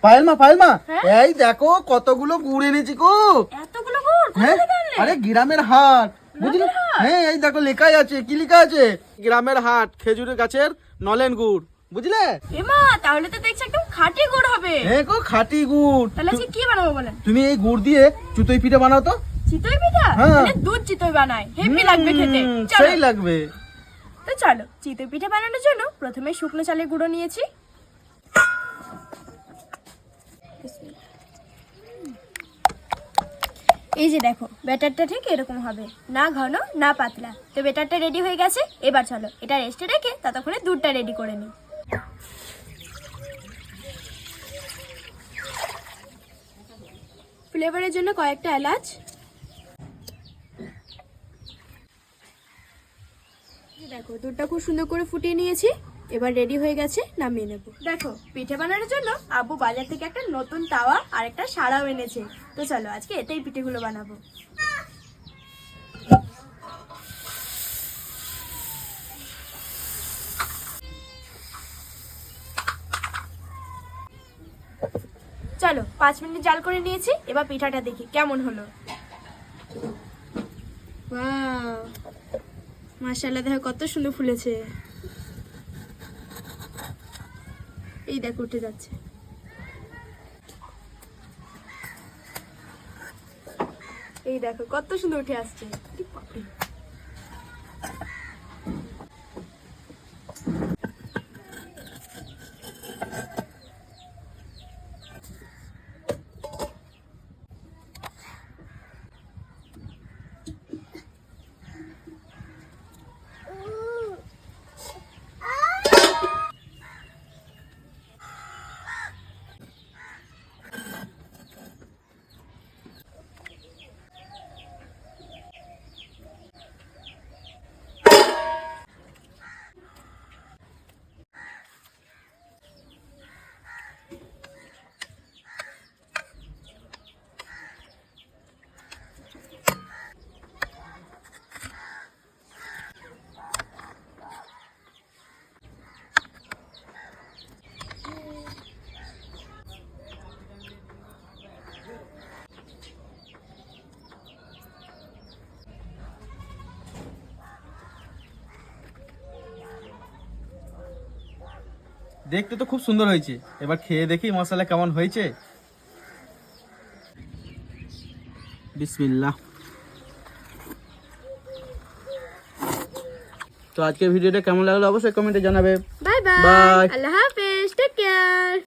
পায়েল মা এই দেখো কতগুলো গুড় এনেছি গো। এতগুলো গুড় কোথা হ্যাঁ থেকে আনলে? আরে গ্রামের হাট বুঝলি। গ্রামের হাট? হ্যাঁ এই দেখো লেখাই আছে, কি লেখা আছে, গ্রামের হাট খেজুরের গাছের নলেন গুড়, বুঝলে। এমা তাহলে তো দেখছি একদম খাঁটি গুড় হবে। হ্যাঁ গো খাঁটি গুড়। তাহলে আজকে কি বানাবো বলেন? তুমি এই গুড় দিয়ে চিতই পিঠে বানাও তো। চিতই পিঠা? হ্যাঁ। মানে দুধ চিতই বানায়, হেভি লাগবে খেতে। চলো সেই লাগবে। তো চলো চিতই পিঠে বানানোর জন্য প্রথমে শুকনো চালের গুঁড়ো নিয়েছি। এই যে দেখো ব্যাটারটা ঠিক এরকম হবে, না ঘন না পাতলা। তো ব্যাটারটা রেডি হয়ে গেছে, এবার চলো এটা রেস্টে রেখে ততক্ষণে দুধটা রেডি করে নিই। ফ্লেভারের জন্য কয়েকটা এলাচ, দেখো দুধটা খুব সুন্দর করে ফুটিয়ে নিয়েছি, এবার রেডি হয়ে গেছে, নামিয়ে নেব। দেখো পিঠে বানানোর জন্য আব্বু বাজার থেকে একটা নতুন তাওয়া আর একটা সাড়াও এনেছে। তো চলো আজকে এতেই পিঠেগুলো বানাবো। চলো 5 মিনিট জাল করে নিয়েছি, এবার পিঠাটা দেখি কেমন হলো। ওয়াও মাশাআল্লাহ, দেখো কত সুন্দর ফুলেছে। এই দেখো উঠে যাচ্ছে। এই দেখো কত সুন্দর উঠে আসছে। দেখতে তো খুব সুন্দর হয়েছে, এবার খেয়ে দেখি মশলা কেমন হয়েছে। বিসমিল্লাহ। তো আজকের ভিডিওটা কেমন লাগলো অবশ্যই কমেন্টে জানাবে। Bye bye, by. আল্লাহ হাফেজ, টেক কেয়ার।